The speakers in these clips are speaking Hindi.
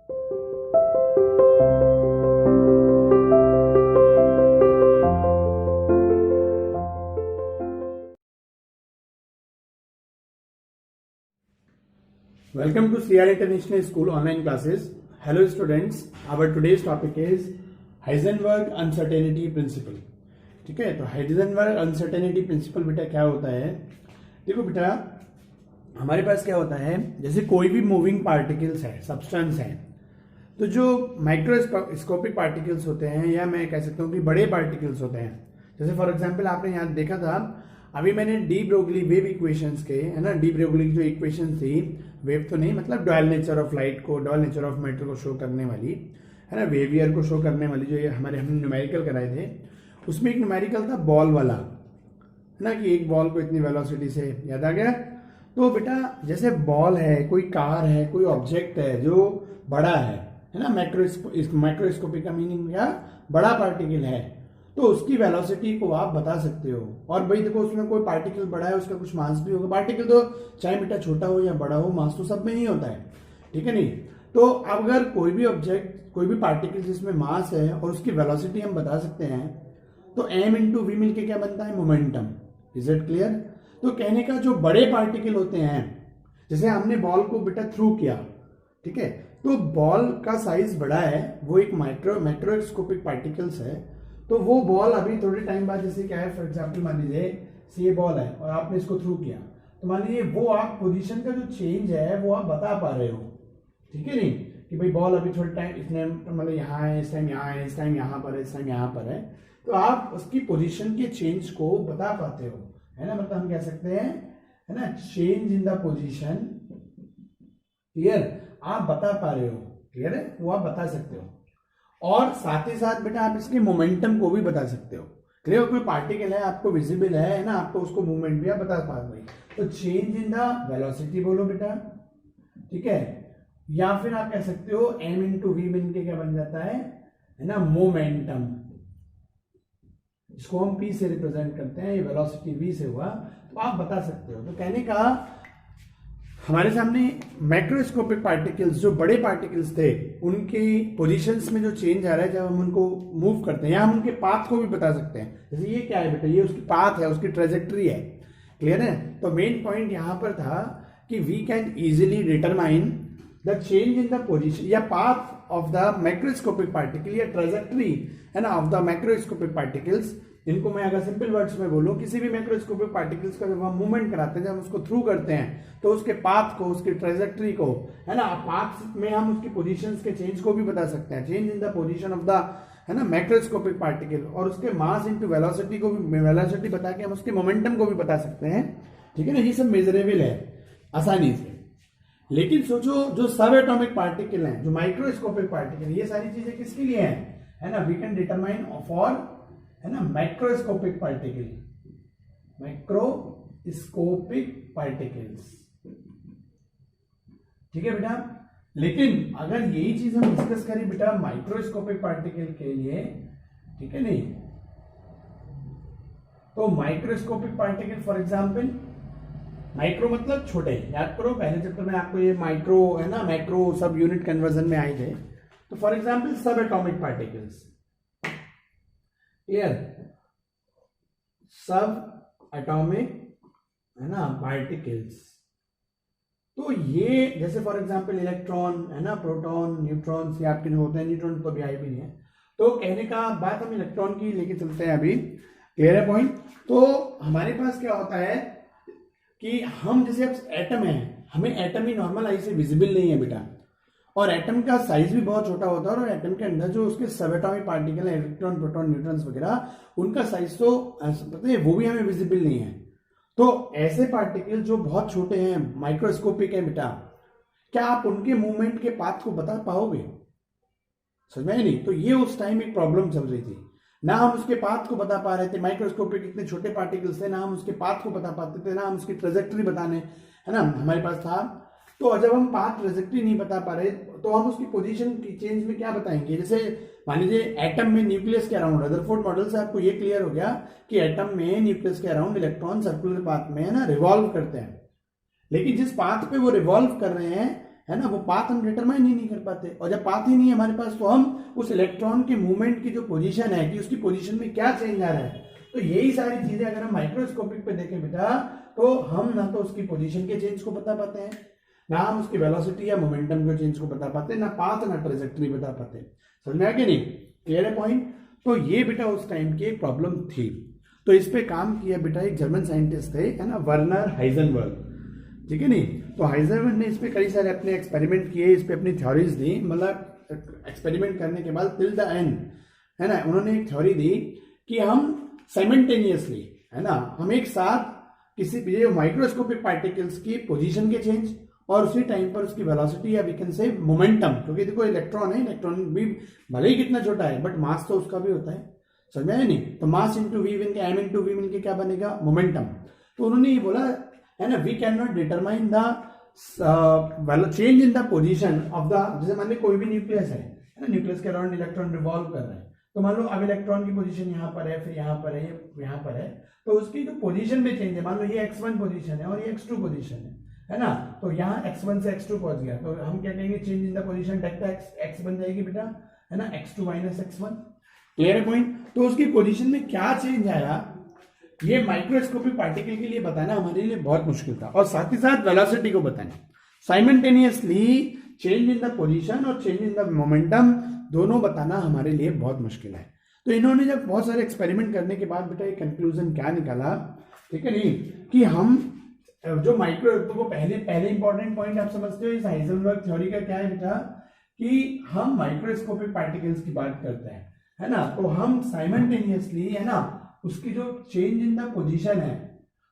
Welcome to CR International School online classes. Hello students, our today's topic is Heisenberg Uncertainty Principle. ठीक है, तो हाइजेनबर्ग अनसर्टेनिटी प्रिंसिपल बेटा क्या होता है? देखो बेटा, हमारे पास क्या होता है, जैसे कोई भी मूविंग पार्टिकल्स है, सब्सटेंस है, तो जो माइक्रोस्कोपिक पार्टिकल्स होते हैं या मैं कह सकता हूँ कि बड़े पार्टिकल्स होते हैं, जैसे फॉर एग्जांपल आपने यहाँ देखा था, अभी मैंने डी ब्रोगली वेव इक्वेशंस के, है ना, डी ब्रोगली की जो इक्वेशन थी, वेव तो नहीं मतलब डुअल नेचर ऑफ लाइट को, डुअल नेचर ऑफ मैटर को शो करने वाली, है ना, वेवियर को शो करने वाली, जो ये हमने न्यूमेरिकल कराए थे, उसमें एक न्यूमेरिकल था बॉल वाला, है ना, कि एक बॉल को इतनी वेलोसिटी से, याद आ गया? तो बेटा जैसे बॉल है, कोई कार है, कोई ऑब्जेक्ट है जो बड़ा है ना, माइक्रोस्कोपिक का मीनिंग क्या, बड़ा पार्टिकल है, तो उसकी वेलोसिटी को आप बता सकते हो। और भाई देखो, उसमें कोई पार्टिकल बड़ा है, उसका कुछ मास भी होगा, पार्टिकल तो चाहे बेटा छोटा हो या बड़ा हो, मास तो सब में ही होता है, ठीक है नहीं? तो अगर कोई भी ऑब्जेक्ट, कोई भी पार्टिकल जिसमें मास है और उसकी वेलोसिटी हम बता सकते हैं, तो m इंटू वी मिलके क्या बनता है, मोमेंटम। Is it clear? तो कहने का जो बड़े पार्टिकल होते हैं, जैसे हमने बॉल को बेटा थ्रू किया, ठीक है, तो बॉल का साइज बड़ा है, वो एक माइक्रोस्कोपिक पार्टिकल्स है, तो वो बॉल अभी थोड़े टाइम बाद, जैसे क्या है, फॉर एग्जाम्पल मान लीजिए ये बॉल है और आपने इसको थ्रू किया, तो मान लीजिए वो आप पोजीशन का जो चेंज है वो आप बता पा रहे हो, ठीक है नहीं, कि भाई बॉल अभी थोड़े टाइम इसने मतलब यहाँ है, इस टाइम यहाँ है, इस टाइम यहाँ पर है, इस टाइम यहाँ पर है, तो आप उसकी पोजीशन के चेंज को बता पाते हो, है ना, मतलब हम कह सकते हैं, है ना, change in the position, clear, आप बता पा रहे हो, क्लियर है, वो आप बता सकते हो। और साथ ही साथ बेटा आप इसके मोमेंटम को भी बता सकते हो, क्लियर, कोई पार्टिकल है आपको विजिबल है ना, आपको उसको मूवमेंट भी आप बता पा रहे हो, तो चेंज इन द वेलोसिटी बोलो बेटा, ठीक है, या फिर आप कह सकते हो m इंटू वी मिल के क्या बन जाता है ना, मोमेंटम, इसको हम p से रिप्रेजेंट करते हैं, ये वेलोसिटी v से हुआ, तो आप बता सकते हो। तो कहने का हमारे सामने मैक्रोस्कोपिक पार्टिकल्स, जो बड़े पार्टिकल्स थे, उनकी पोजीशंस में जो चेंज आ रहा है जब हम उनको मूव करते हैं, या हम उनके पाथ को भी बता सकते हैं, जैसे ये क्या है बेटा, ये उसकी पाथ है, उसकी ट्रेजेक्टरी है, क्लियर है? तो मेन पॉइंट यहां पर था कि we can easily determine the change in the position या path of the macroscopic particle या ट्रेजेक्टरी, है ना, ऑफ द मैक्रोस्कोपिक पार्टिकल्स। इनको मैं अगर सिंपल वर्ड्स में बोलूं, किसी भी मैक्रोस्कोपिक पार्टिकल्स का जब हम मूवमेंट कराते हैं, जब हम उसको थ्रू करते हैं, तो उसके पाथ को, उसकी ट्रेजेक्टरी को, है ना, पाथ में हम उसकी पोजीशंस के चेंज को भी बता सकते हैं, change in the position of the, है ना, मैक्रोस्कोपिक पार्टिकल, और उसके मास इनटू वेलोसिटी को भी, वेलोसिटी बता के हम उसके मोमेंटम को भी बता सकते हैं, ठीक है ना, ये सब मेजरेबल है आसानी से। लेकिन सोचो जो सब एटॉमिक पार्टिकल हैं, जो माइक्रोस्कोपिक पार्टिकल, ये सारी चीजें किसके लिए हैं, है ना, वी कैन डिटरमाइन फॉर, है ना, माइक्रोस्कोपिक पार्टिकल, माइक्रोस्कोपिक पार्टिकल्स, ठीक है बेटा। लेकिन अगर यही चीज हम डिस्कस करें बेटा माइक्रोस्कोपिक पार्टिकल के लिए, ठीक है नहीं, तो microscopic particle for example, micro मतलब छोटे, याद करो पहले चैप्टर में आपको ये माइक्रो, है ना, मैक्रो सब यूनिट कन्वर्जन में आए थे, तो फॉर एग्जांपल सब एटॉमिक पार्टिकल्स, क्लियर, सब एटॉमिक, है ना, पार्टिकल्स, तो ये जैसे फॉर एग्जांपल इलेक्ट्रॉन, है ना, प्रोटॉन, न्यूट्रॉन, ये आपके जो होते हैं, न्यूट्रॉन तो अभी आई भी नहीं है, तो कहने का बात हम इलेक्ट्रॉन की लेके चलते हैं अभी, क्लियर है पॉइंट। तो हमारे पास क्या होता है कि हम जैसे अब एटम है, हमें एटम ही नॉर्मल आई से विजिबल नहीं है बेटा, और एटम का साइज भी बहुत छोटा होता है, और एटम के अंदर जो उसके सब एटॉमिक पार्टिकल है, इलेक्ट्रॉन, प्रोटॉन, न्यूट्रॉन्स वगैरह, उनका साइज तो पता है वो भी हमें विजिबल नहीं है। तो ऐसे पार्टिकल जो बहुत छोटे हैं, माइक्रोस्कोपिक है बेटा, क्या आप उनके मूवमेंट के पाथ को बता पाओगे? समझ में नहीं? तो ये उस टाइम एक प्रॉब्लम चल रही थी, ना हम उसके पाथ को बता पा रहे थे, माइक्रोस्कोपिक इतने छोटे पार्टिकल्स थे, ना हम उसके पाथ को बता पाते थे, ना हम उसकी ट्रेजेक्टरी बताने, है ना, हमारे पास था। तो जब हम पाथ ट्रेजेक्टरी नहीं बता पा रहे, तो हम उसकी पोजीशन की चेंज में क्या बताएंगे? जैसे मान लीजिए एटम में न्यूक्लियस के अराउंड, रदरफोर्ड मॉडल से आपको ये क्लियर हो गया कि एटम में न्यूक्लियस के अराउंड इलेक्ट्रॉन सर्कुलर पाथ में, है ना, रिवॉल्व करते हैं, लेकिन जिस पाथ पे वो रिवॉल्व कर रहे हैं, है ना, वो पाथ हम डिटरमाइन ही नहीं कर पाते, और जब पाथ ही नहीं है हमारे पास तो हम उस इलेक्ट्रॉन के मूवमेंट की जो पोजीशन है कि उसकी पोजीशन में क्या चेंज आ रहा है, तो यही सारी चीजें अगर हम माइक्रोस्कोपिक पे देखें बेटा तो हम ना तो उसकी पोजीशन के चेंज को बता पाते हैं, ना हम उसकी वेलोसिटी या मोमेंटम के चेंज को बता पाते, ना पाथ ना ट्रेजेक्टरी बता पाते। समझ में आ गया नहीं? क्लियर है पॉइंट? तो ये बेटा उस टाइम की एक प्रॉब्लम थी, तो इस पे काम किया बेटा एक जर्मन साइंटिस्ट थे, है ना, वर्नर हाइजेनबर्ग, ठीक है नहीं। तो हाइजेनबर्ग ने इस पे कई सारे अपने एक्सपेरिमेंट किए, इस पे अपनी थ्योरीज दी, मतलब एक्सपेरिमेंट करने के बाद टिल द एंड, है ना, उन्होंने एक थ्योरी दी कि हम साइमल्टेनियसली, है ना, हम एक साथ किसी भी माइक्रोस्कोपिक पार्टिकल्स की पोजीशन के चेंज और उसी टाइम पर उसकी वेलोसिटी या वी कैन से मोमेंटम, क्योंकि देखो इलेक्ट्रॉन है, इलेक्ट्रॉन भी भले ही कितना छोटा है बट मास तो उसका भी होता है, समझ में आया नहीं? तो मास इंटू वी मिलके एम इंटू वी मिलके क्या बनेगा? मोमेंटम। तो उन्होंने ये बोला, है ना, we can not determine the change in the position of the, जैसे मान ली कोई भी न्यूक्लियस है ना, न्यूक्लियस के अराउंड इलेक्ट्रॉन रिवॉल्व कर रहे हैं, तो मान लो अब इलेक्ट्रॉन की पोजीशन यहाँ पर है, फिर यहाँ पर है, यहाँ पर है, तो उसकी जो पोजीशन में चेंज है, मान लो ये x1 पोजीशन है और ये x2 पोजीशन है ना, तो यहाँ x1 से x2 पहुंच गया, तो हम क्या कहेंगे? Change in the position delta x बन जाएगी बेटा, है ना, x2 माइनस x1। क्लियर है पॉइंट? तो उसकी पोजीशन में क्या चेंज आया, ये माइक्रोस्कोपिक पार्टिकल के लिए बताना हमारे लिए बहुत मुश्किल था, और साथ ही साथ वेलोसिटी को बताना simultaneously, change in the position और चेंज इन द मोमेंटम दोनों बताना हमारे लिए बहुत मुश्किल है। तो इन्होंने जब बहुत सारे एक्सपेरिमेंट करने के बाद बेटा एक कंक्लूजन क्या निकाला, ठीक है नहीं, कि हम जो माइक्रो, तो वो पहले इंपॉर्टेंट पॉइंट आप समझते हो इस हाइजेनबर्ग थ्योरी का क्या है बेटा, कि हम माइक्रोस्कोपिक पार्टिकल्स की बात करते हैं, है ना, तो हम साइमल्टेनियसली, है ना, उसकी जो चेंज इन द पोजीशन है,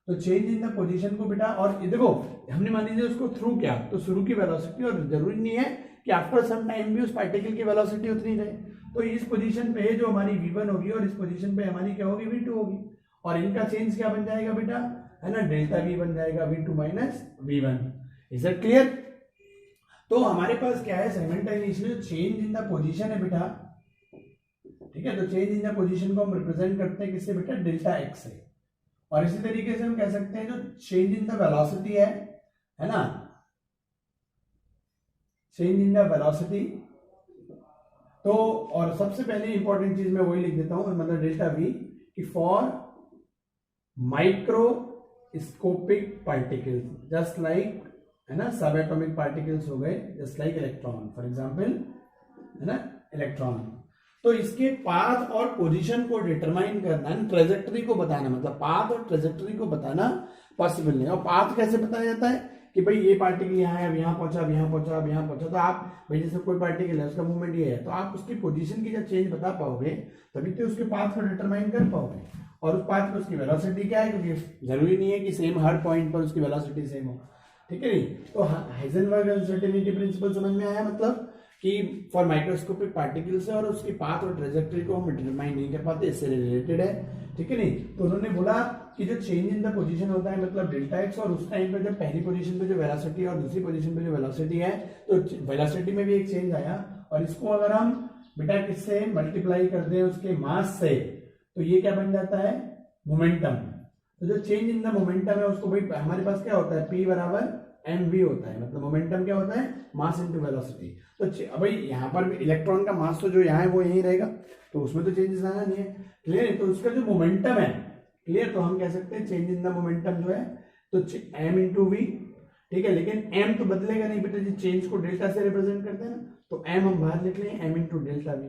तो चेंज इन द पोजीशन को बेटा, और देखो हमने मान लीजिए उसको थ्रू किया, तो शुरू की वेलोसिटी, और जरूरी नहीं है कि आफ्टर सम टाइम भी उस पार्टिकल की वेलोसिटी उतनी रहे, तो इस पोजीशन पे जो हमारी v1 होगी और इस पोजीशन पे हमारी क्या होगी? v2 होगी, और इनका चेंज क्या बन जाएगा बेटा, है ना, डेल्टा v बन जाएगा, v2 minus v1। Is it clear? तो हमारे पास क्या है? Simultaneously change in the position है बेटा, ठीक है, तो चेंज इन द पोजीशन को हम रिप्रेजेंट करते हैं किससे बेटा? डेल्टा x से, और इसी तरीके से हम कह सकते हैं जो चेंज इन द वेलोसिटी है ना, चेंज इन द वेलोसिटी, तो और सबसे पहले इंपॉर्टेंट चीज मैं वही लिख देता हूं, मतलब डेल्टा वी, कि for microscopic particles just like, है ना, सब एटॉमिक पार्टिकल्स हो गए, just like electron for example, है ना, इलेक्ट्रॉन, तो इसके पाथ और पोजीशन को डिटरमाइन करना, ट्रेजेक्टरी को बताना, मतलब पाथ और ट्रेजेक्टरी को बताना पॉसिबल नहीं। और पाथ कैसे बताया जाता है कि भाई ये पार्टिकल यहाँ है, अब यहाँ पहुंचा, अब यहाँ पहुंचा, अब यहाँ पहुंचा, तो आप भाई जैसे कोई पार्टिकल है उसका मूवमेंट ये है, तो आप उसकी पोजीशन की जब चेंज बता पाओगे तभी तो उसके पाथ को डिटरमाइन कर पाओगे, और उस पाथ पर उसकी वेलोसिटी क्या है, क्योंकि जरूरी नहीं है कि सेम हर पॉइंट पर उसकी वेलोसिटी सेम हो, ठीक है नहीं। तो हाइजेनबर्ग अनसर्टेनिटी प्रिंसिपल समझ में आया, मतलब कि फॉर माइक्रोस्कोपिक पार्टिकल्स है और उसकी पाथ और ट्रेजेक्टरी को हम डिटरमाइन नहीं कर पाते, इससे रिलेटेड है, ठीक है नहीं। तो उन्होंने बोला कि जो चेंज इन द पोजीशन होता है मतलब डेल्टा एक्स, और उस टाइम पे जब पहली पोजीशन पे जो वेलोसिटी और दूसरी पोजीशन पे जो वेलोसिटी है, तो वेलोसिटी में भी एक चेंज आया, और इसको अगर हम बेटा किससे मल्टीप्लाई कर दें उसके मास से, तो ये क्या बन जाता है? मोमेंटम। तो जो चेंज इन द मोमेंटम है उसको भाई हमारे पास क्या होता है? P बराबर mv होता है, मतलब मोमेंटम क्या होता है? Mass into velocity. तो भाई यहाँ पर इलेक्ट्रॉन का मास तो जो यहाँ है वो यहीं रहेगा, तो उसमें तो चेंजेस आना नहीं है, क्लियर। तो उसका जो मोमेंटम है, क्लियर, तो हम कह सकते हैं चेंज इन द मोमेंटम जो है तो m इंटू वी, ठीक है, लेकिन m तो बदलेगा नहीं बेटा, जो चेंज को डेल्टा से रिप्रेजेंट करते हैं ना, तो m हम बाहर लिख लें, m इंटू डेल्टा वी,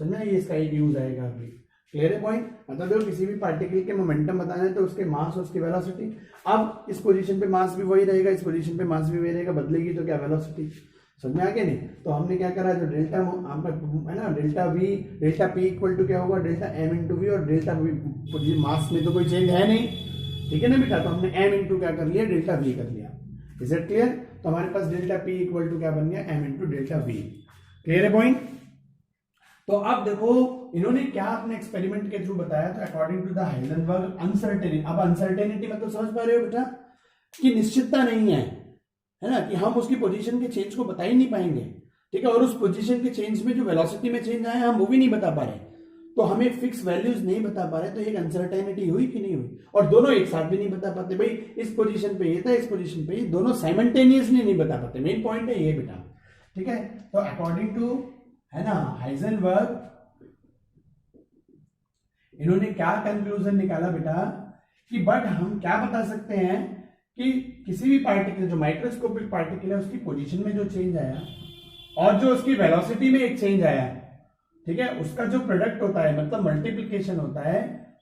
समझना, ये इसका एक यूज आएगा अभी, क्लियर है पॉइंट। मतलब देखो किसी भी पार्टिकल के मोमेंटम बताना है तो उसके मास और उसकी वेलोसिटी, अब इस पोजीशन पे मास भी वही रहेगा, इस पोजीशन पे मास भी वही रहेगा, बदलेगी तो क्या? वेलोसिटी, समझ में आ गया नहीं। तो हमने क्या करा, जो डेल्टा है ना, delta V, delta P equal to क्या होगा? डेल्टा एम इंटू वी, और डेल्टा वी मास में तो कोई चेंज है नहीं, ठीक है ना बेटा, तो हमने एम इंटू क्या कर लिया? डेल्टा वी कर लिया। Is it clear? तो हमारे पास डेल्टा पी इक्वल टू क्या बन गया? M into delta V, clear है पॉइंट। तो अब देखो इन्होंने क्या अपने एक्सपेरिमेंट के थ्रू बताया, तो according to the Heisenberg uncertainty, अब अनसर्टेनिटी मतलब समझ पा रहे हो बेटा कि निश्चितता नहीं है ना, कि हम उसकी पोजीशन के चेंज को बता ही नहीं पाएंगे, ठीक है, और उस पोजीशन के चेंज में जो वेलोसिटी में चेंज आया हम वो भी नहीं बता पा रहे, तो हमें फिक्स वैल्यूज नहीं बता पा रहे, तो एक अनसर्टेनिटी हुई कि नहीं हुई। और दोनों एक साथ भी नहीं बता पाते, भाई इस पोजीशन पे ये था, इस पोजीशन पे ये, दोनों साइमल्टेनियसली नहीं बता पाते। मेन पॉइंट है ये बेटा, ठीक है। तो अकॉर्डिंग टू, है ना, हाइजेनबर्ग, इन्होंने क्या कंक्लूजन निकाला बेटा कि बट हम क्या बता सकते हैं कि किसी भी पार्टिकल, जो माइक्रोस्कोपिक पार्टिकल है, उसकी पोजीशन में जो चेंज आया और जो उसकी वेलोसिटी में एक चेंज आया, ठीक है, उसका जो प्रोडक्ट होता है, मतलब मल्टीप्लिकेशन होता है,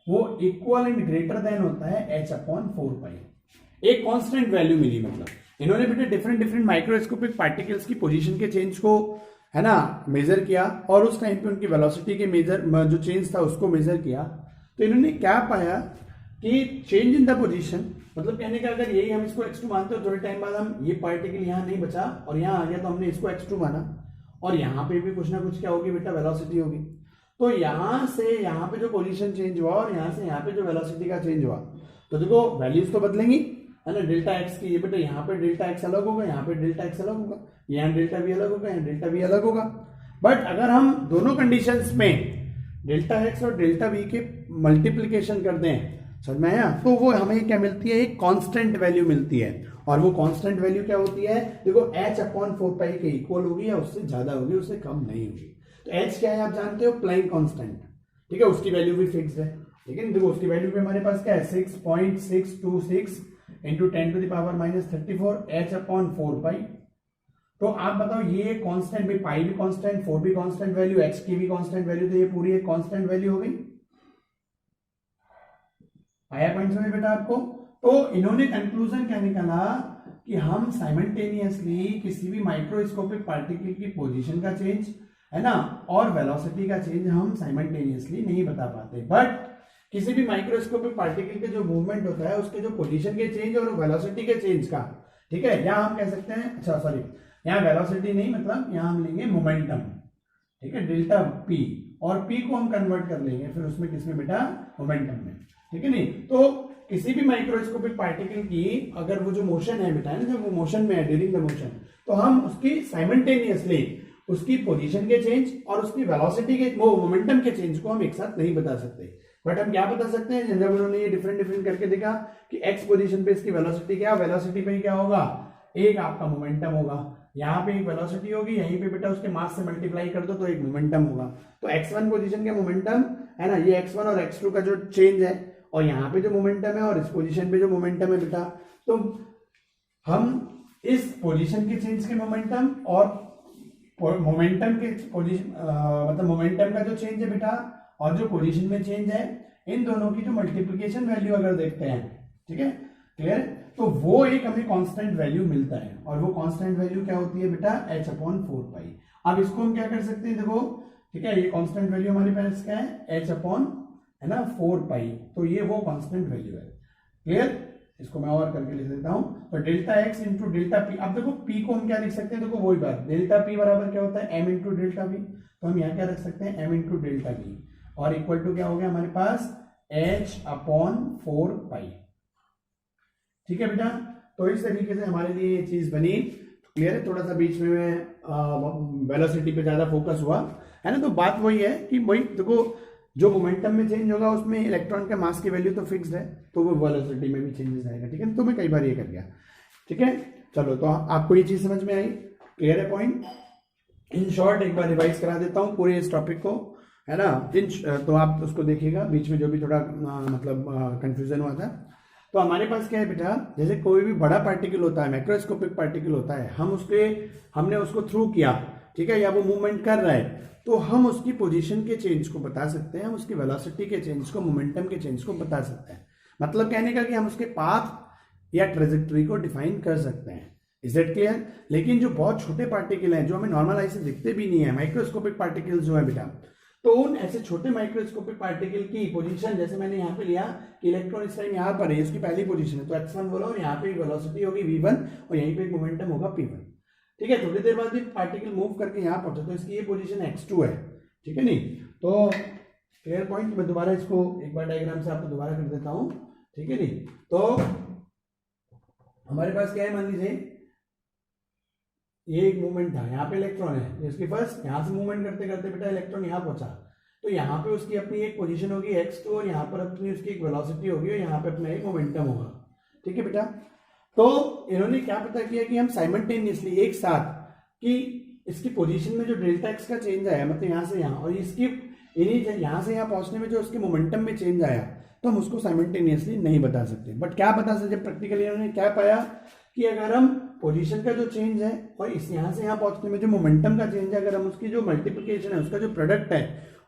वो इक्वल एंड ग्रेटर देन होता है h/4π। एक कांस्टेंट वैल्यू मिली। मतलब इन्होंने बेटा डिफरेंट डिफरेंट माइक्रोस्कोपिक पार्टिकल्स की पोजीशन के चेंज को, है ना, मेजर किया, और उस टाइम पे उनकी वेलोसिटी के मेजर जो चेंज था उसको मेजर किया। तो इन्होंने क्या पाया कि चेंज इन द पोजीशन, मतलब कहने का अगर यही हम इसको x2 मानते हो, थोड़े टाइम बाद हम ये पार्टिकल यहाँ नहीं बचा और यहाँ आ गया, तो हमने इसको x2 माना, और यहाँ पे भी कुछ ना कुछ क्या होगी बेटा, वेलोसिटी होगी। तो यहाँ से यहाँ पे जो पोजीशन चेंज हुआ और यहाँ से यहाँ पे जो वेलोसिटी का चेंज हुआ, तो देखो वैल्यूज तो बदलेंगी, है ना, डेल्टा एक्स की, ये बेटा यहाँ पे डेल्टा एक्स अलग होगा, यहाँ पे डेल्टा एक्स अलग होगा, यहाँ डेल्टा वी अलग होगा, यहाँ डेल्टा वी अलग होगा। बट अगर हम दोनों कंडीशंस में डेल्टा एक्स और डेल्टा वी के मल्टीप्लीकेशन करते हैं, समझ में आया, तो वो हमें क्या मिलती है, एक कांस्टेंट वैल्यू मिलती है। और वो कांस्टेंट वैल्यू क्या होती है, देखो h/4π के इक्वल होगी या उससे ज्यादा होगी, उससे कम नहीं होगी। तो h क्या है आप जानते हो, प्लाइंक कांस्टेंट, ठीक है, उसकी वैल्यू भी फिक्स है, ठीक है। देखो उसकी वैल्यू पे हमारे पास क्या है, 6.626 इंटू 10⁻34 h/4π। तो आप बताओ ये कांस्टेंट भी, पाई भी कांस्टेंट, 4 भी कांस्टेंट वैल्यू, x की भी कांस्टेंट वैल्यू, तो ये पूरी एक कांस्टेंट वैल्यू हो गई। आया पॉइंट समझ बेटा आपको। तो इन्होंने कंक्लूजन क्या निकाला कि हम साइमल्टेनियसली किसी भी माइक्रोस्कोपिक पार्टिकल की पोजीशन का चेंज, है ना, और वेलोसिटी का चेंज हम साइमल्टेनियसली नहीं बता पाते, बट किसी भी माइक्रोस्कोपिक पार्टिकल के जो मूवमेंट होता है उसके जो पोजीशन के चेंज और वेलोसिटी के चेंज का, ठीक है, या हम कह सकते हैं, अच्छा सॉरी, यहाँ वेलोसिटी नहीं, मतलब यहाँ हम लेंगे मोमेंटम, ठीक है, डेल्टा पी, और पी को हम कन्वर्ट कर लेंगे फिर उसमें किसमें बेटा, मोमेंटम में, ठीक है। नहीं तो किसी भी माइक्रोस्कोपिक पार्टिकल की अगर वो जो मोशन है बेटा, ना, जब वो मोशन में है ड्यूरिंग द मोशन, तो हम उसकी साइमल्टेनियसली उसकी पोजीशन के चेंज और उसकी वेलोसिटी के, वो मोमेंटम के चेंज को हम एक साथ नहीं बता सकते। बट हम क्या बता सकते हैं, जब उन्होंने ये डिफरेंट डिफरेंट करके देखा कि एक्स पोजीशन पे इसकी वेलोसिटी क्या, वेलोसिटी पे क्या होगा, एक आपका मोमेंटम होगा, यहाँ पे एक वेलोसिटी होगी, यहीं पे बेटा उसके मास से मल्टीप्लाई कर दो तो एक मोमेंटम होगा। तो x1 पोजीशन के मोमेंटम, है ना, ये x1 और x2 का जो चेंज है, और यहाँ पे जो मोमेंटम है और इस पोजीशन पे जो मोमेंटम है बेटा, तो हम इस पोजीशन के चेंज के मोमेंटम और मोमेंटम के पोजीशन, मतलब मोमेंटम का जो चेंज है बेटा और जो पोजीशन में चेंज है, इन दोनों की जो मल्टीप्लिकेशन वैल्यू अगर देखते हैं, ठीक है, क्लियर, तो वो एक हमें कांस्टेंट वैल्यू मिलता है, और वो कांस्टेंट वैल्यू क्या होती है बेटा, h/4π। अब इसको हम क्या कर सकते हैं, देखो, ठीक है, ये कांस्टेंट वैल्यू हमारे पास क्या है, h/4π, तो ये वो कांस्टेंट वैल्यू है, क्लियर। इसको मैं और करके लिख देता हूं, तो delta X into delta P. अब देखो पी को हम क्या लिख सकते हैं, देखो वही बात, डेल्टा पी बराबर क्या होता है, m इंटू डेल्टा वी, तो हम यहाँ क्या रख सकते हैं, m इंटू डेल्टा वी, और इक्वल टू क्या हो गया हमारे पास, h/4π, ठीक है बेटा। तो इस तरीके से हमारे लिए ये चीज बनी, क्लियर है। थोड़ा सा बीच में वेलोसिटी पे ज्यादा फोकस हुआ, है ना, तो बात वही है कि वही देखो, जो मोमेंटम में चेंज होगा उसमें इलेक्ट्रॉन के मास की वैल्यू तो फिक्स्ड है, तो वो वेलोसिटी में भी चेंजेस आएगा, ठीक है। तो मैं कई बार ये कर गया, ठीक है। चलो, तो आपको ये चीज समझ में आई, क्लियर है पॉइंट। इन शॉर्ट एक बार रिवाइज करा देता हूँ पूरे इस टॉपिक को, है ना, तो आप उसको देखिएगा, बीच में जो भी थोड़ा मतलब कंफ्यूजन हुआ था। तो हमारे पास क्या है बेटा, जैसे कोई भी बड़ा पार्टिकल होता है, मैक्रोस्कोपिक पार्टिकल होता है, हमने उसको थ्रू किया, ठीक है, या वो मूवमेंट कर रहा है, तो हम उसकी पोजीशन के चेंज को बता सकते हैं, हम उसकी वेलोसिटी के चेंज को, मोमेंटम के चेंज को बता सकते हैं। मतलब कहने का कि हम उसके पाथ या ट्रेजेक्टरी को डिफाइन कर सकते हैं। Is that clear. लेकिन जो बहुत छोटे पार्टिकल हैं, जो हमें नॉर्मल आई से दिखते भी नहीं है, माइक्रोस्कोपिक पार्टिकल्स जो है बेटा, तो उन ऐसे छोटे माइक्रोस्कोपिक पार्टिकल की पोजीशन, जैसे मैंने यहाँ पे लिया कि इलेक्ट्रॉन इस टाइम यहाँ पर है, उसकी पहली पोजीशन है, तो x1 बोला, और यहाँ पे वेलोसिटी होगी v1 और यहीं पे एक मोमेंटम होगा p1, ठीक है। थोड़ी देर बाद भी पार्टिकल मूव करके यहाँ पहुंचा, तो इसकी ये पोजीशन x2 है, ठीक है। नहीं तो क्लियर पॉइंट। मैं दोबारा इसको एक बार डायग्राम से आपको दोबारा कर देता हूँ, ठीक है। नहीं तो हमारे पास क्या है, मान लीजिए ये एक मूवमेंट था, यहाँ पे इलेक्ट्रॉन है, इसके पास यहाँ से मूवमेंट करते करते बेटा इलेक्ट्रॉन यहाँ पहुंचा, तो यहाँ पे उसकी अपनी एक पोजीशन होगी x2 और यहाँ पर अपनी उसकी एक वेलोसिटी होगी और यहाँ पे अपना एक मोमेंटम होगा। ठीक है बेटा, तो इन्होंने क्या पता किया कि हम साइमल्टेनियसली एक साथ कि इसकी पोजीशन में जो डेल्टा एक्स का चेंज आया, मतलब यहाँ से यहाँ, और इसकी इन्हीं यहाँ से यहाँ पहुंचने में जो उसके मोमेंटम में चेंज आया, तो हम उसको साइमल्टेनियसली नहीं बता सकते। बट क्या बता सकते, प्रैक्टिकली इन्होंने क्या पाया कि अगर हम पोजीशन का जो चेंज है और इस यहाँ से यहाँ पहुंचने में जो मोमेंटम का चेंज है, अगर हम उसकी जो मल्टीप्लिकेशन है, उसका जो प्रोडक्ट है,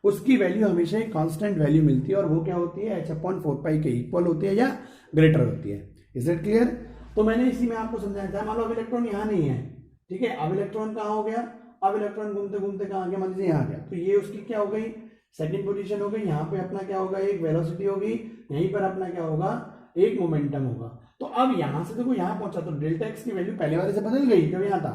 उसकी वैल्यू हमेशा एक कांस्टेंट वैल्यू मिलती है, और वो क्या होती है, h/4π के इक्वल होती है या ग्रेटर होती है। Is it clear? तो मैंने इसी में आपको समझाया था, मान लो अब इलेक्ट्रॉन यहाँ नहीं है, ठीक है, अब इलेक्ट्रॉन कहाँ हो गया, अब इलेक्ट्रॉन घूमते घूमते कहाँ गया, मान लीजिए यहाँ गया, तो ये उसकी क्या हो गई, सेकंड पोजीशन हो गई। यहाँ पे अपना क्या होगा, एक वेलोसिटी होगी, यहीं पर अपना क्या होगा, एक मोमेंटम होगा। तो अब यहाँ से देखो यहाँ पहुंचा, तो डेल्टा एक्स की वैल्यू पहले वाले से बदल गई जब यहाँ था,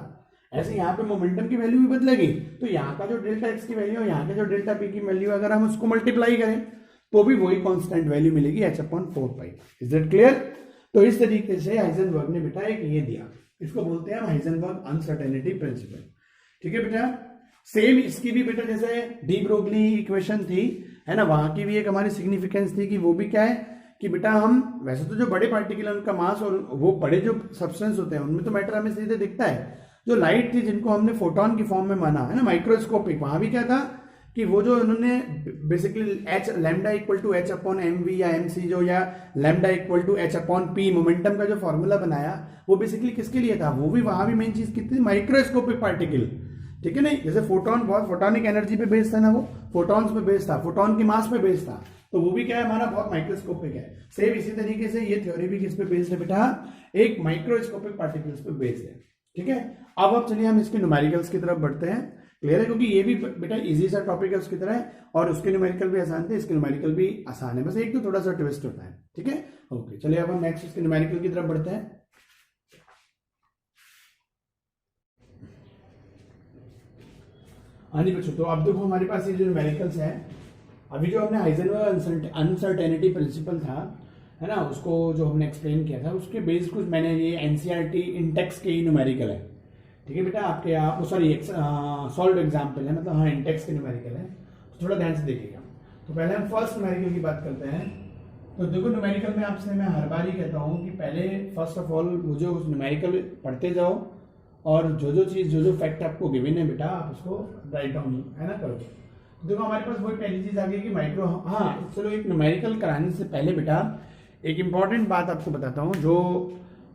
ऐसे यहाँ पे मोमेंटम की वैल्यू भी बदलेगी। तो यहाँ का जो डेल्टा एक्स की वैल्यू और यहाँ के जो डेल्टा पी की वैल्यू, अगर हम उसको मल्टीप्लाई करें तो भी वही कांस्टेंट वैल्यू मिलेगी h/4π। Is that clear? तो इस तरीके से हाइजेनबर्ग ने बेटा एक ये दिया, इसको बोलते हैं हम हाइजेनबर्ग अनसर्टेनिटी प्रिंसिपल। ठीक है बेटा, सेम इसकी भी बेटा जैसे डी ब्रोगली इक्वेशन थी, है ना, वहां की भी एक हमारी सिग्निफिकेंस थी कि वो भी क्या है कि बेटा हम वैसे तो जो बड़े पार्टिकल है उनका मास और वो बड़े जो सब्सटेंस होते हैं उनमें तो मैटर हमें सीधे दिखता है। जो लाइट थी जिनको हमने फोटोन की फॉर्म में माना है ना, माइक्रोस्कोपिक, वहां भी क्या था कि वो जो उन्होंने basically h lambda equal to h/mv या mc जो, या lambda equal to h/p momentum का जो फॉर्मूला बनाया, वो बेसिकली किसके लिए था, वो भी वहां भी मेन चीज कितनी, माइक्रोस्कोपिक पार्टिकल। ठीक है, नहीं जैसे फोटोन बहुत फोटोनिक एनर्जी पे बेस्ड था ना, वो फोटॉन्स पे बेस्ड था, फोटोन की मास पे बेस्ड था, तो वो भी क्या है हमारा बहुत माइक्रोस्कोपिक है। सेम इसी तरीके से ये थ्योरी भी किस पे बेस्ड है बेटा, एक माइक्रोस्कोपिक पार्टिकल्स पे बेस्ड है। ठीक है, अब चलिए हम इसके न्यूमेरिकल्स की तरफ बढ़ते हैं। क्लियर है, क्योंकि ये भी बेटा इजी सा टॉपिक है उसकी तरह, और उसके न्यूमेरिकल भी आसान थे, इसके न्यूमेरिकल भी आसान है, बस एक तो थोड़ा सा ट्विस्ट होता है। ठीक है, ओके, चलिए अब हम नेक्स्ट इसके न्यूमेरिकल की तरफ बढ़ते हैं। हाँ जी बच्चों, तो अब देखो हमारे पास ये जो न्यूमेरिकल्स हैं, अभी जो हमने हाइजेनबर्ग अनसर्टेनिटी प्रिंसिपल था, है ना, उसको जो हमने एक्सप्लेन किया था, उसके बेस कुछ मैंने ये एनसीईआरटी इंटेक्स के ही न्यूमेरिकल है। ठीक है बेटा, आपके यहाँ सॉरी सॉल्व एग्जाम्पल है, मतलब हाँ इंटेक्स के न्यूमेरिकल है, तो थोड़ा ध्यान से देखिएगा। तो पहले हम फर्स्ट न्यूमेरिकल की बात करते हैं। तो देखो न्यूमेरिकल में आपसे मैं हर बार ही कहता हूँ कि पहले फर्स्ट ऑफ ऑल वो जो न्यूमेरिकल पढ़ते जाओ, और जो चीज़ जो फैक्ट आपको गिवन है बेटा आप उसको राइट डाउन, है ना, करो। तो देखो हमारे पास वही पहली चीज़ आ गई कि माइक्रो, हाँ चलो एक न्यूमेरिकल कराने से पहले बेटा एक इंपॉर्टेंट बात आपको बताता हूँ, जो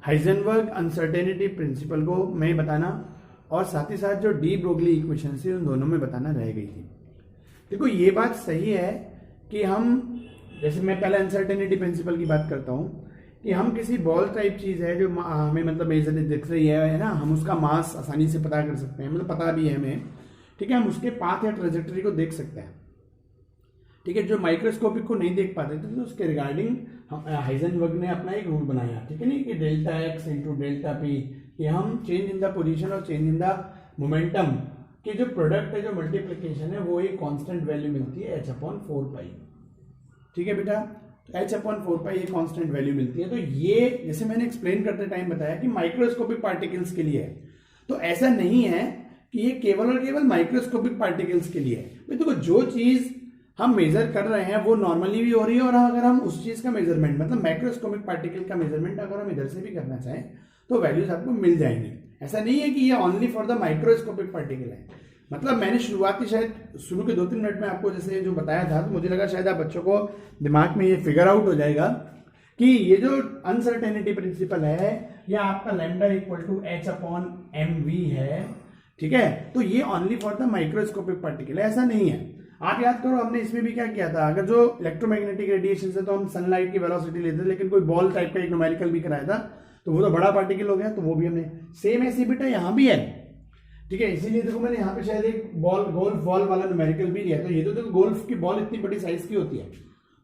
हाइजेनबर्ग अनसर्टेनिटी प्रिंसिपल को मैं बताना और साथ ही साथ जो डी ब्रोगली इक्वेशन से उन दोनों में बताना रह गई थी। देखो ये बात सही है कि हम, जैसे मैं पहले अनसर्टेनिटी प्रिंसिपल की बात करता हूँ कि हम किसी बॉल टाइप चीज है जो हमें मतलब मेजर दिख रही है ना, हम उसका मास आसानी से पता कर सकते हैं, मतलब पता भी है हमें। ठीक है, हम उसके पाथ या ट्रेजेक्टरी को देख सकते हैं। ठीक है, जो माइक्रोस्कोपिक को नहीं देख पाते थे तो उसके रिगार्डिंग हाइजेनबर्ग ने अपना एक रूल बनाया। ठीक है, नहीं कि delta X into delta P, कि हम चेंज इन द पोजीशन और चेंज इन द मोमेंटम की जो प्रोडक्ट है, जो मल्टीप्लिकेशन है, वो एक कांस्टेंट वैल्यू मिलती है h/4π। ठीक है बेटा, तो h/4π एक कांस्टेंट वैल्यू मिलती है। तो ये जैसे मैंने एक्सप्लेन करते टाइम बताया कि माइक्रोस्कोपिक पार्टिकल्स के लिए है, तो ऐसा नहीं है कि ये केवल और केवल माइक्रोस्कोपिक पार्टिकल्स के लिए है। देखो जो चीज हम मेजर कर रहे हैं वो नॉर्मली भी हो रही है, और अगर हम उस चीज का मेजरमेंट मतलब माइक्रोस्कोपिक पार्टिकल का मेजरमेंट अगर हम इधर से भी करना चाहें तो वैल्यूज आपको मिल जाएंगी। ऐसा नहीं है कि ये only for the microscopic particle है। मतलब मैंने शुरुआती शायद शुरू के 2-3 मिनट में आपको जैसे जो बताया था, तो मुझे लगा शायद आप बच्चों को दिमाग में ये फिगर आउट हो जाएगा कि ये जो अनसर्टेनिटी प्रिंसिपल है या आपका लैम्डा इक्वल टू h/mv है। ठीक है, तो ये only for the microscopic particle है, ऐसा नहीं है। आप याद करो हमने इसमें भी क्या किया था, अगर जो इलेक्ट्रोमैग्नेटिक रेडिएशन से तो हम सनलाइट की वेलोसिटी लेते थे, लेकिन कोई बॉल टाइप का एक न्यूमेरिकल भी कराया था, तो वो तो बड़ा पार्टिकल हो गया, तो वो भी हमने सेम ऐसे बेटा यहाँ भी है। ठीक है, इसीलिए देखो मैंने यहाँ पे शायद एक बॉल गोल्फ बॉल वाला न्यूमेरिकल भी लिया। तो ये तो देखो गोल्फ की बॉल इतनी बड़ी साइज की होती है,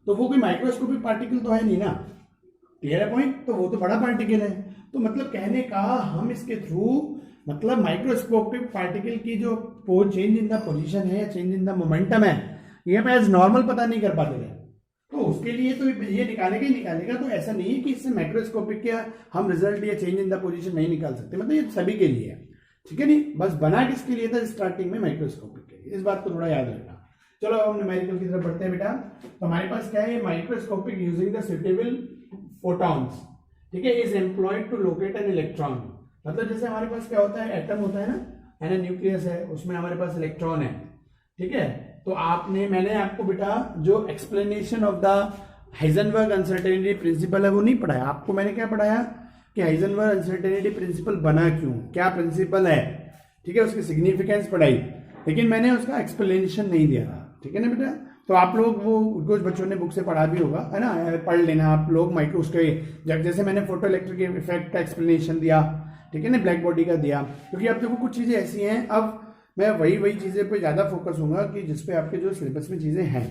तो वो कोई माइक्रोस्कोपिक पार्टिकल तो है नहीं ना। क्लियर है पॉइंट? तो वो तो बड़ा पार्टिकल है। तो मतलब कहने का हम इसके थ्रू मतलब माइक्रोस्कोपिक पार्टिकल की जो चेंज इन द पोजीशन है या चेंज इन द मोमेंटम है, ये पे एज नॉर्मल पता नहीं कर पाते थे, तो उसके लिए तो ये निकालेगा ही निकालेगा। तो ऐसा नहीं है कि इससे माइक्रोस्कोपिक का हम रिजल्ट या चेंज इन द पोजीशन नहीं निकाल सकते, मतलब ये सभी के लिए है। ठीक है, नहीं बस बना किसके लिए था स्टार्टिंग में, माइक्रोस्कोपिक के लिए। इस बात को थोड़ा याद रखना। चलो अब हम न्यूमेरिकल की तरफ बढ़ते हैं बेटा। तो हमारे पास क्या है, microscopic using the suitable photons, ठीक है, is employed to locate an electron. मतलब जैसे हमारे पास क्या होता है, एटम होता है ना, न्यूक्लियस है, उसमें हमारे पास इलेक्ट्रॉन है, ठीक है। तो मैंने आपको बेटा जो explanation of the Heisenberg uncertainty principle है वो नहीं पढ़ाया आपको। मैंने क्या पढ़ाया कि हाइजेनबर्ग अनसर्टेनिटी प्रिंसिपल बना क्यों, क्या प्रिंसिपल है, ठीक है, उसकी सिग्निफिकेंस पढ़ाई, लेकिन मैंने उसका एक्सप्लेनेशन नहीं दिया था, ठीक है ना बेटा। तो आप लोग वो कुछ बच्चों ने बुक से पढ़ा भी होगा, है ना, पढ़ लेना आप लोग। माइक्रो उसके जब जैसे मैंने फोटो इलेक्ट्रिक इफेक्ट का एक्सप्लेनेशन दिया, ठीक है ना, ब्लैक बॉडी का दिया, क्योंकि अब देखो कुछ चीजें ऐसी हैं, अब मैं वही चीजें पे ज्यादा फोकस होऊंगा कि जिसपे आपके जो सिलेबस में चीजें हैं,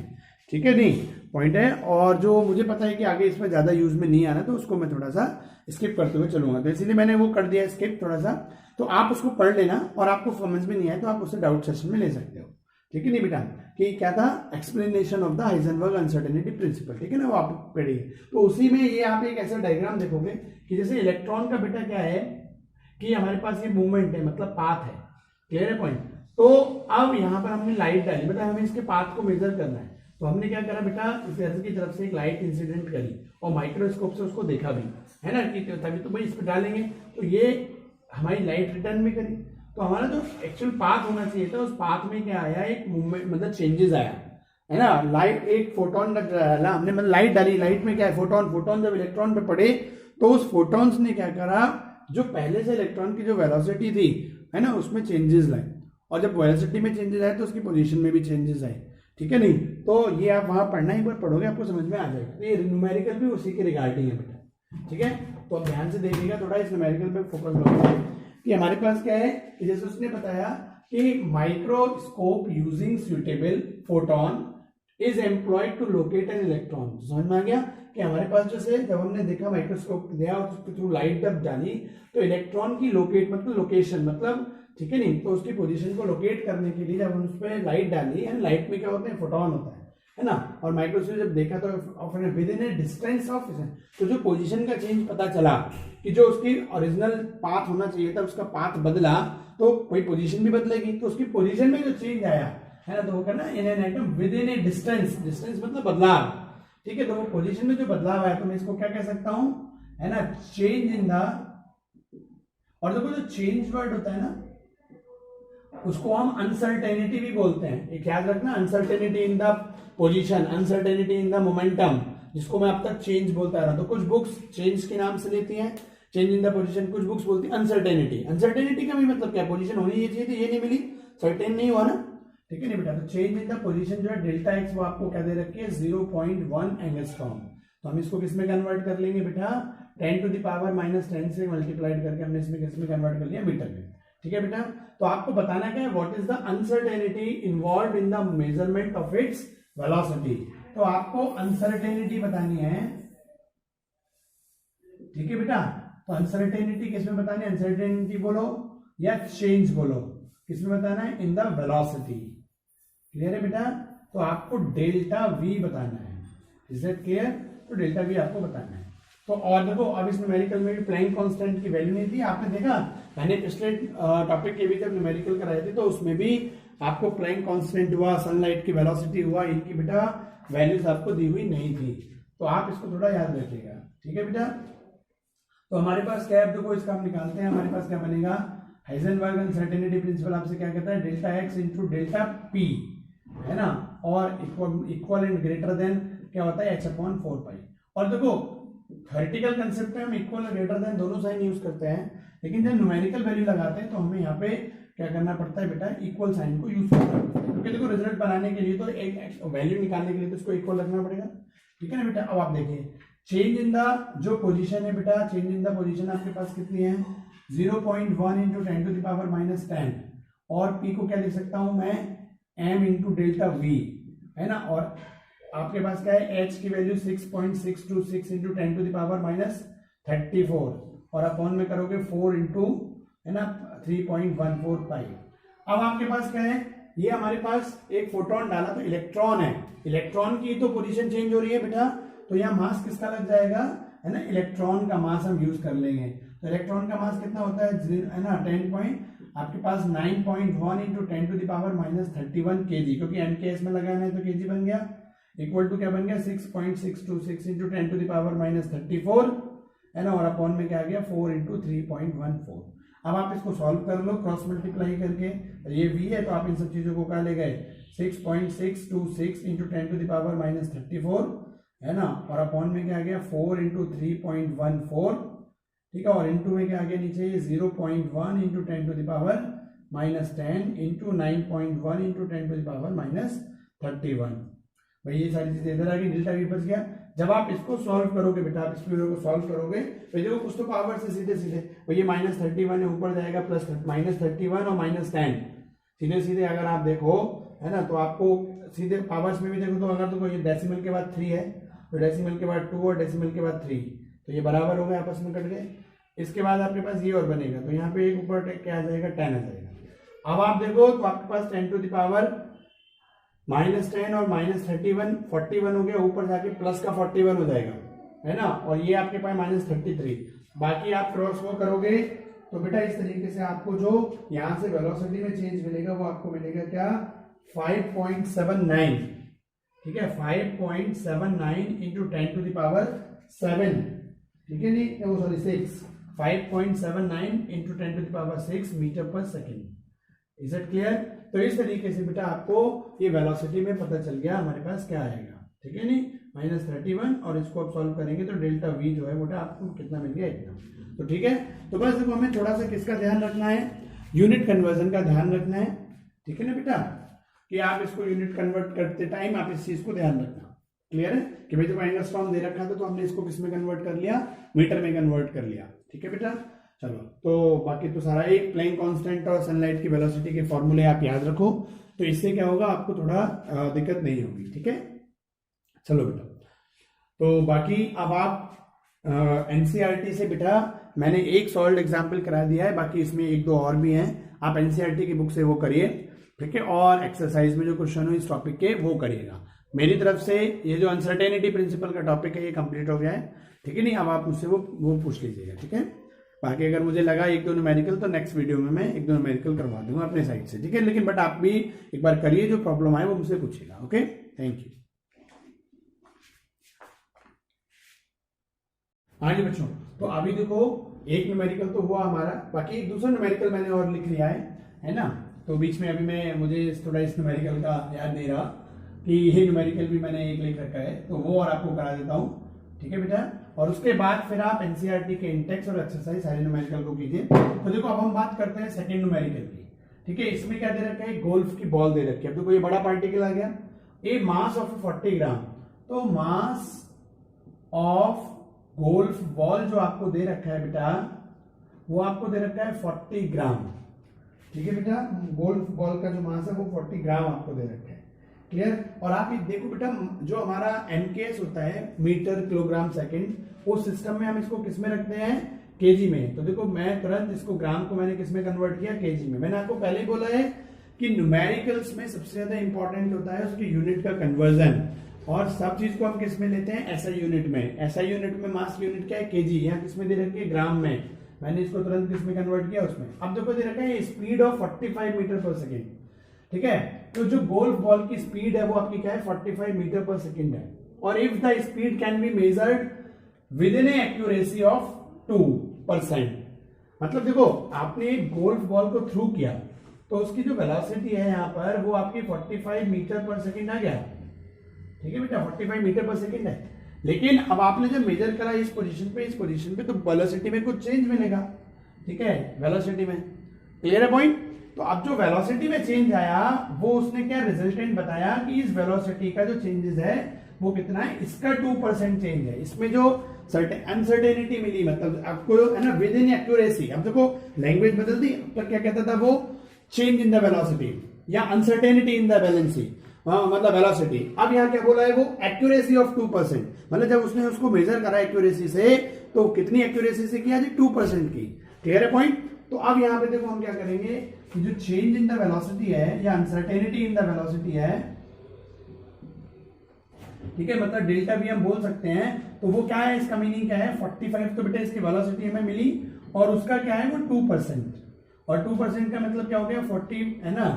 ठीक है, नहीं पॉइंट है, और जो मुझे पता है कि आगे इसमें ज्यादा यूज में नहीं आना, तो उसको मैं थोड़ा सा स्किप करते हुए चलूंगा, तो इसीलिए मैंने वो कर दिया स्किप थोड़ा सा। तो आप उसको पढ़ लेना, और आपको समझ में नहीं आए तो आप उससे डाउट सेशन में ले सकते हो, ठीक है नहीं बेटा, कि क्या था, explanation of the Heisenberg uncertainty principle, ठीक है ना, वो आप पढ़िए। तो उसी में ये आप एक ऐसा डायग्राम देखोगे कि जैसे इलेक्ट्रॉन का बेटा क्या है कि हमारे पास ये मूवमेंट है, मतलब पाथ है, क्लियर है पॉइंट। तो अब यहाँ पर हमने लाइट डाली, बेटा हमें इसके पाथ को मेजर करना है, तो हमने क्या करा बेटा, इस अर्थ की तरफ से एक लाइट इंसिडेंट करी और माइक्रोस्कोप से उसको देखा भी, है ना, कि तभी तो भाई इस पर डालेंगे, तो ये हमारी लाइट रिटर्न में करी, तो हमारा जो एक्चुअल पाथ होना चाहिए था, उस पाथ में क्या आया, एक मूवमेंट, मतलब चेंजेस आया, है ना। लाइट एक फोटोन डाला हमने, मतलब लाइट डाली, लाइट में क्या है, फोटोन जब इलेक्ट्रॉन पे पड़े तो उस फोटोन्स ने क्या करा, जो पहले से इलेक्ट्रॉन की जो वेलोसिटी थी, है ना, उसमें चेंजेस लाए, और जब वेलोसिटी में चेंजेस आए तो उसकी पोजीशन में भी चेंजेस आए, ठीक है नहीं। तो ये आप वहां पढ़ना, एक बार पढ़ोगे आपको समझ में आ जाएगा। तो ये न्यूमेरिकल भी उसी के रिगार्डिंग है बेटा, ठीक है। तो अब ध्यान से देखिएगा, थोड़ा इस न्यूमेरिकल पे फोकस करोगे कि हमारे पास क्या है, कि जैसे उसने बताया कि microscope using suitable photon is employed to locate an electron. समझ में आ गया कि हमारे पास जैसे जब हमने देखा माइक्रोस्कोप दिया और उसके थ्रू लाइट जब डाली तो इलेक्ट्रॉन की लोकेट मतलब लोकेशन, मतलब ठीक है नहीं, तो उसकी पोजीशन को लोकेट करने के लिए जब हम उस पर लाइट डाली, एंड लाइट में क्या होता है, फोटोन होता है ना, और माइक्रोस्कोप जब देखा तो with in A distance of, तो जो पोजीशन का चेंज पता चला कि जो उसकी ओरिजिनल पाथ होना चाहिए था उसका पाथ बदला, तो कोई पोजीशन भी बदलेगी, तो उसकी पोजीशन में जो चेंज आया, है ना, तो वो करना in an item with in A distance, distance मतलब बदलाव, ठीक है। तो वो पोजीशन में जो बदलाव आया, तो मैं इसको क्या कह सकता हूं, है ना, चेंज इन द, और देखो जो चेंज वर्ड होता है ना, उसको हम अनसर्टेनिटी भी बोलते हैं, एक याद रखना, uncertainty in the position, uncertainty in the momentum, जिसको मैं अब तक चेंज बोलता रहा। तो कुछ बुक्स चेंज के नाम से लेती हैं, चेंज इन द पोजीशन, कुछ बुक्स बोलती है अनसर्टेनिटी। अनसर्टेनिटी का भी मतलब क्या, पोजीशन होनी चाहिए थी, ये नहीं मिली, सर्टेन नहीं हुआ ना, ठीक है नहीं बेटा। तो चेंज इन द पोजीशन जो है डेल्टा एक्स, वो आपको क्या दे रखी है, 0.1 एंगस्ट्रॉम। तो हम इसको किसमें कन्वर्ट कर लेंगे बेटा, 10 टू द पावर -10 से मल्टीप्लाइड करके हमने इसमें किसमें कन्वर्ट कर लिया, मीटर में, ठीक है बेटा। तो आपको बताना क्या है, what is the uncertainty involve in the measurement of its velocity. तो आपको अनसर्टेनिटी बतानी है, ठीक है बेटा। तो अनसर्टेनिटी किसमें बतानी है, अनसर्टेनिटी बोलो या चेंज बोलो, किसमें बताना है, इन द वेलोसिटी, क्लियर है बेटा। तो आपको डेल्टा वी बताना है, इज दैट क्लियर। तो डेल्टा वी आपको बताना है। तो और देखो, अब इस न्यूमेरिकल में भी प्लैंक कांस्टेंट की वैल्यू नहीं थी, आपने देखा, मैंने पिछले टॉपिक के भी जब न्यूमेरिकल कराए थे तो उसमें भी आपको प्लैंक कांस्टेंट हुआ, सनलाइट की वेलोसिटी हुआ, इनकी बेटा वैल्यूज आपको दी हुई नहीं थी, तो आप इसको थोड़ा याद रखिएगा, ठीक है बेटा। तो हमारे पास क्या है, देखो इसका हम निकालते हैं, हमारे पास क्या बनेगा, हाइजेनबर्ग अनसर्टेनिटी प्रिंसिपल आपसे क्या कहता है, delta X into delta P, है ना, और इक्वल एंड ग्रेटर देन क्या होता है, h/4 और देखो थ्योरेटिकल कंसेप्ट में हम इक्वल और ग्रेटर देन दोनों साइन यूज करते हैं, लेकिन जब न्यूमेरिकल वैल्यू लगाते हैं तो हमें यहाँ पे क्या करना पड़ता है बेटा, इक्वल साइन को यूज करना पड़ता है, क्योंकि देखो रिजल्ट बनाने के लिए तो एक वैल्यू निकालने के लिए तो इसको इक्वल रखना पड़ेगा, ठीक है ना बेटा। अब आप देखिए, चेंज इन द जो पोजीशन है बेटा, चेंज इन द पोजीशन आपके पास कितनी है, 0.1 इंटू 10 टू द पावर -10, और पी को क्या लिख सकता हूं मैं, m इंटू डेल्टा वी, है ना, और आपके पास क्या है, h की value 6.626 into 10 to the power -34, और अपॉन में करोगे 4 इंटू, है ना, 3.14 पाई। अब आपके पास क्या है, ये हमारे पास एक फोटोन डाला तो इलेक्ट्रॉन है, इलेक्ट्रॉन की तो पोजीशन चेंज हो रही है बेटा, तो यहाँ मास किसका लग जाएगा, है ना, इलेक्ट्रॉन का मास हम यूज कर लेंगे। तो इलेक्ट्रॉन का मास कितना होता है ना, आपके पास 9.1 इंटू 10⁻³ kg, क्योंकि MKS में लगाना है तो kg बन गया, इक्वल टू क्या बन गया 6.626 इंटू 10⁻34 है ना, और अपॉन में क्या आ गया 4 इंटू 3.14। अब आप इसको सॉल्व कर लो क्रॉस मल्टीप्लाई करके, ये v है तो आप इन सब चीजों को क्या ले गए 6.626 इंटू 10⁻34 है ना, और अपॉन में क्या आ गया 4 इंटू 3.14, ठीक है, और इंटू में क्या आ गया नीचे 0.1 इंटू 10⁻10 इंटू 9.1 इंटू 10⁻31। भाई ये सारी चीजें इधर आ गई, डेल्टा v बच गया। जब आप इसको सॉल्व करोगे बेटा, आप इसको सॉल्व करोगे तो देखो कुछ तो पावर से सीधे सीधे ये -31 है, ऊपर जाएगा प्लस -31 और -10, सीधे सीधे अगर आप देखो है ना, तो आपको सीधे पावर्स में भी देखो तो अगर तो ये डेसिमल के बाद 3 है तो डेसिमल के बाद 2 और डेसिमल के बाद 3, तो ये बराबर हो गए, आपस में कट गए। इसके बाद आपके पास ये और बनेगा, तो यहाँ पे एक ऊपर क्या आ जाएगा 10 आ जाएगा। अब आप देखो तो आपके पास 10⁻10 और -31 41 हो गया, ऊपर जाके प्लस का 41 हो जाएगा है ना, और ये आपके पास -33। बाकी आप क्रॉस वो करोगे तो बेटा इस तरीके से आपको जो यहां से वेलोसिटी में चेंज मिलेगा वो आपको मिलेगा क्या 5.79, ठीक है, 5.79 इंटू 10⁻7, ठीक है, नहीं वो सॉरी 6, 5.79 इंटू 10⁻6 मीटर पर सेकेंड। Is it clear? तो इस तरीके से बेटा आपको ये वेलोसिटी में पता चल गया हमारे पास क्या आएगा, ठीक है नहीं, -31, और इसको आप सॉल्व करेंगे तो डेल्टा v जो है बेटा आपको कितना मिल गया इतना। तो ठीक है, तो बस देखो हमें थोड़ा सा किसका ध्यान रखना है, यूनिट कन्वर्जन का ध्यान रखना है, ठीक है ना बेटा, कि आप इसको यूनिट कन्वर्ट करते टाइम आप इस चीज को ध्यान रखना। क्लियर है कि भाई देखो एंगस्ट्रॉम दे रखा था तो हमने इसको किस में कन्वर्ट कर लिया, मीटर में कन्वर्ट कर लिया, ठीक है बेटा। चलो तो बाकी तो सारा एक प्लैंक कांस्टेंट और सनलाइट की वेलोसिटी के फॉर्मूले आप याद रखो, तो इससे क्या होगा आपको थोड़ा दिक्कत नहीं होगी, ठीक है। चलो बेटा, तो बाकी अब आप एनसीईआरटी से बेटा मैंने एक सॉल्व एग्जाम्पल करा दिया है, बाकी इसमें एक दो और भी हैं, आप एनसीईआरटी की बुक से वो करिए, ठीक है, और एक्सरसाइज में जो क्वेश्चन हो इस टॉपिक के वो करिएगा। मेरी तरफ से ये जो अनसर्टेनिटी प्रिंसिपल का टॉपिक है ये कंप्लीट हो गया है, ठीक है नहीं, अब आप मुझसे वो पूछ लीजिएगा, ठीक है। बाकी अगर मुझे लगा एक दो न्यूमेरिकल तो नेक्स्ट वीडियो में मैं एक दो न्यूमेरिकल करवा दूंगा अपने साइड से, ठीक है, लेकिन बट आप भी एक बार करिए, जो प्रॉब्लम आए वो मुझसे पूछिएगा। Okay, thank you. हाँ जी बच्चों, तो अभी देखो एक न्यूमेरिकल तो हुआ हमारा, बाकी एक दूसरा न्यूमेरिकल मैंने और लिख लिया है ना, तो बीच में अभी मुझे थोड़ा इस न्यूमेरिकल का याद नहीं रहा कि ये न्यूमेरिकल भी मैंने एक लिख रखा है, तो वो और आपको करा देता हूँ, ठीक है बेटा, और उसके बाद फिर आप एनसीईआरटी के इंटेक्स और एक्सरसाइज सारे न्यूमेरिकल को कीजिए। तो देखो अब हम बात करते हैं सेकंड न्यूमेरिकल की, ठीक है। इसमें क्या दे रखा है, गोल्फ की बॉल दे रखी है। अब देखो ये बड़ा पार्टिकल आ गया, ए मास ऑफ 40 ग्राम, तो मास ऑफ गोल्फ बॉल जो आपको दे रखा है बेटा वो आपको दे रखा है 40 ग्राम, ठीक है बेटा, गोल्फ बॉल का जो मास है वो 40 ग्राम आपको दे रखा है, क्लियर। और आप ये देखो बेटा जो हमारा एमकेएस होता है मीटर किलोग्राम सेकंड, उस सिस्टम में हम इसको किस में रखते हैं, केजी में। तो देखो मैं तुरंत इसको ग्राम को मैंने किस में कन्वर्ट किया, केजी में। मैंने आपको पहले ही बोला है कि न्यूमेरिकल्स में सबसे ज्यादा इंपॉर्टेंट होता है उसकी यूनिट का कन्वर्जन, और सब चीज को हम किस में लेते हैं, एसआई यूनिट में। एसआई यूनिट में मास की यूनिट क्या है, केजी, यहाँ किस में दे रखी है, ग्राम में। मैंने इसको तुरंत किस में कन्वर्ट किया, उसमें। अब देखो दे रखा है स्पीड ऑफ 45 मीटर पर सेकेंड, ठीक है। तो जो गोल्फ बॉल की स्पीड है वो आपकी क्या है, 45 मीटर पर सेकेंड है, और if the speed can be measured with in accuracy of 2%, मतलब देखो आपने एक गोल्फ बॉल को थ्रू किया तो उसकी जो वेलोसिटी है यहाँ पर वो आपकी 45 मीटर पर सेकेंड आ गया, ठीक है बेटा, 45 मीटर पर सेकेंड है। लेकिन अब आपने जब मेजर करा इस पोजीशन पे तो वेलोसिटी में कुछ चेंज मिलेगा, ठीक है, वेलोसिटी में। क्लियर है पॉइंट? तो अब जो वेलोसिटी में चेंज आया वो उसने क्या रिजल्टेंट बताया कि इस वेलोसिटी का जो चेंजेस है वो कितना है, इसका 2% चेंज है। इसमें जो अनसर्टेनिटी मिली, मतलब आपको है ना विद इन एक्यूरेसी। अब देखो लैंग्वेज बदल दी, तो क्या कहता था वो, चेंज इन द वेलोसिटी या अनसर्टेनिटी इन द बैलेंसी, मतलब वेलोसिटी। अब यहाँ क्या बोला है वो, एक्यूरेसी ऑफ 2%, मतलब जब उसने उसको मेजर करा एक्यूरेसी से तो कितनी एक्यूरेसी से किया जी, 2% की। क्लियर है पॉइंट? तो अब यहाँ पे देखो हम क्या करेंगे कि जो चेंज इन द वेलोसिटी है या अनसर्टेनिटी इन द वेलोसिटी है, ठीक है, मतलब डेल्टा भी हम बोल सकते हैं, तो वो क्या है, इसका मीनिंग क्या है, 45 तो बेटा इसकी वेलोसिटी हमें मिली और उसका क्या है वो 2%, और 2% का मतलब क्या हो गया 40 है ना,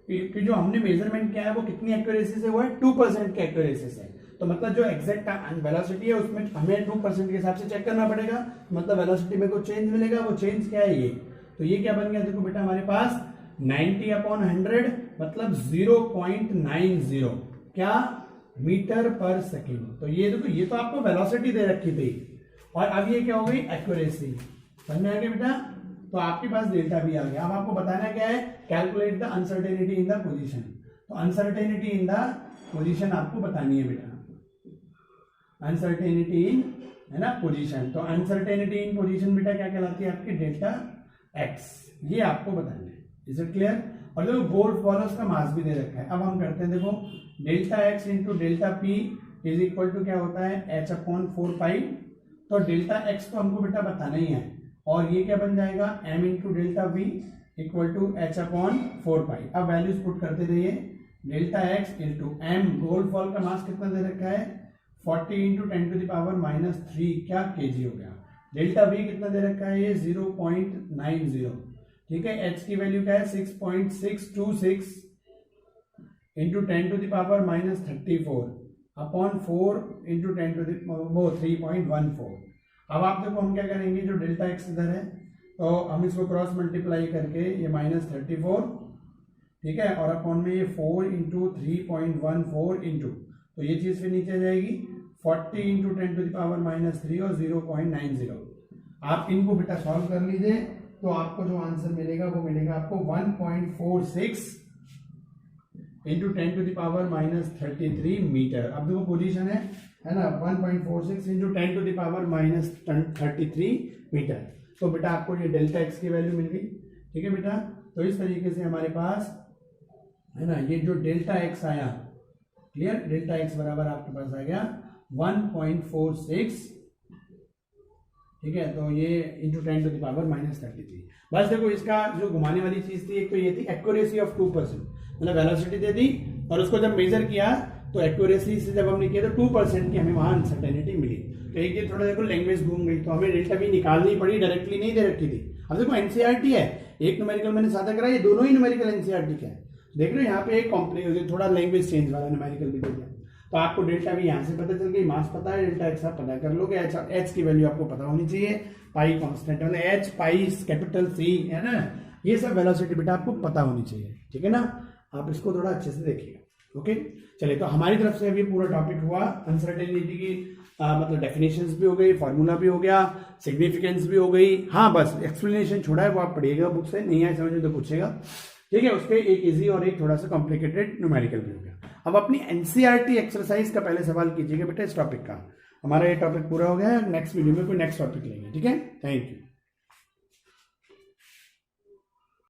कि जो हमने मेजरमेंट किया है वो कितनी एक्यूरेसी से हुआ है 2% के एक्यूरेसी से। तो मतलब जो एग्जैक्ट वेलोसिटी है उसमें हमें 2% के हिसाब से चेक करना पड़ेगा, मतलब वेलोसिटी में कुछ चेंज मिलेगा, वो चेंज क्या है ये। तो ये क्या बन गया देखो बेटा हमारे पास 90/100 मतलब 0.90 क्या मीटर पर सेकेंड। तो ये देखो ये तो आपको वेलोसिटी दे रखी थी और अब ये क्या हो गई एक्यूरेसी। समझ में आ गया बेटा। तो आपके पास डेल्टा भी आ गया। अब आपको बताना क्या है, calculate the uncertainty in the position. तो अनसर्टेनिटी इन द पोजीशन आपको बतानी है बेटा, अनसर्टेनिटी इन है ना पोजीशन। तो अनसर्टेनिटी इन पोजीशन बेटा क्या कहलाती है आपकी डेल्टा एक्स, ये आपको बताना है। Is it clear. और देखो गोल्ड बॉलर्स का मास भी दे रखा है। अब हम करते हैं देखो delta X into delta P is equal to क्या होता है h/4 तो डेल्टा एक्स तो हमको बेटा बताना ही है और ये क्या बन जाएगा m into delta V equal to h/4 अब वैल्यूज पुट करते रहिए। Delta X into M gold ball का मास कितना दे रखा है 40 इंटू 10⁻³ क्या kg हो गया। डेल्टा वी कितना दे रखा है ये 0.90 ठीक है। एच की वैल्यू क्या है 6.626 इंटू 10⁻34 अपॉन 4 इंटू 3.14। अब आप देखो हम क्या करेंगे, जो डेल्टा एक्स इधर है तो हम इसको क्रॉस मल्टीप्लाई करके ये -34 ठीक है और अपॉन में ये 4 इंटू 3.14 इंटू तो ये चीज फिर नीचे जाएगी 40 इंटू 10⁻³ और 0.90। आप इनको बेटा सॉल्व कर लीजिए तो आपको जो आंसर मिलेगा वो मिलेगा आपको 1.46 इंटू 10⁻³ मीटर। अब देखो पोजीशन है ना 1.46 इंटू 10⁻³ मीटर। तो बेटा आपको ये डेल्टा एक्स की वैल्यू मिल गई ठीक है बेटा। तो इस तरीके से हमारे पास है ना ये जो डेल्टा एक्स आया क्लियर, डेल्टा एक्स बराबर आपके पास आ गया 1.46 ठीक है। तो ये इंटू 10⁻³ बस देखो इसका जो घुमाने वाली चीज थी एक तो ये थी एक्यूरेसी ऑफ 2% मतलब वेलोसिटी दे दी और उसको जब मेजर किया तो एक्यूरेसी से जब हमने किया तो 2% की हमें वहां अनसर्टेनिटी मिली। तो एक ये थोड़ा देखो लैंग्वेज घूम गई तो हमें डेल्टा भी निकालनी पड़ी, डायरेक्टली नहीं दे रखी थी। अब देखो एनसीईआरटी है, एक न्यूमेरिकल मैंने सादा करा, ये दोनों ही न्यूमेरिकल एनसीईआरटी का है। देख रहे हो यहाँ पे एक कॉम्प्लेक्स थोड़ा लैंग्वेज चेंज वाला न्यूमेरिकल भी दे दिया। तो आपको डेल्टा भी यहाँ से पता चल गई, मास पता है, डेल्टा एक्स आप पता कर लोगे। एच की वैल्यू आपको पता होनी चाहिए, पाई कांस्टेंट मतलब एच पाई कैपिटल सी है ना, ये सब वेलोसिटी बेटा आपको पता होनी चाहिए ठीक है ना। आप इसको थोड़ा अच्छे से देखिएगा ओके। चलिए तो हमारी तरफ से अभी पूरा टॉपिक हुआ अनसर्टेनिटी की मतलब डेफिनेशंस भी हो गई, फार्मूला भी हो गया, सिग्निफिकेंस भी हो गई। हाँ बस एक्सप्लेनेशन छोड़ा है वो आप पढ़िएगा बुक से, नहीं आए समझ में तो पूछेगा ठीक है। उसके एक इजी और एक थोड़ा सा कॉम्प्लिकेटेड न्यूमेरिकल भी हो गया। अब अपनी एनसीईआरटी एक्सरसाइज का पहले सवाल कीजिएगा बेटा इस टॉपिक का। हमारा ये टॉपिक पूरा हो गया है, नेक्स्ट वीडियो में कोई नेक्स्ट टॉपिक लेंगे ठीक है। Thank you.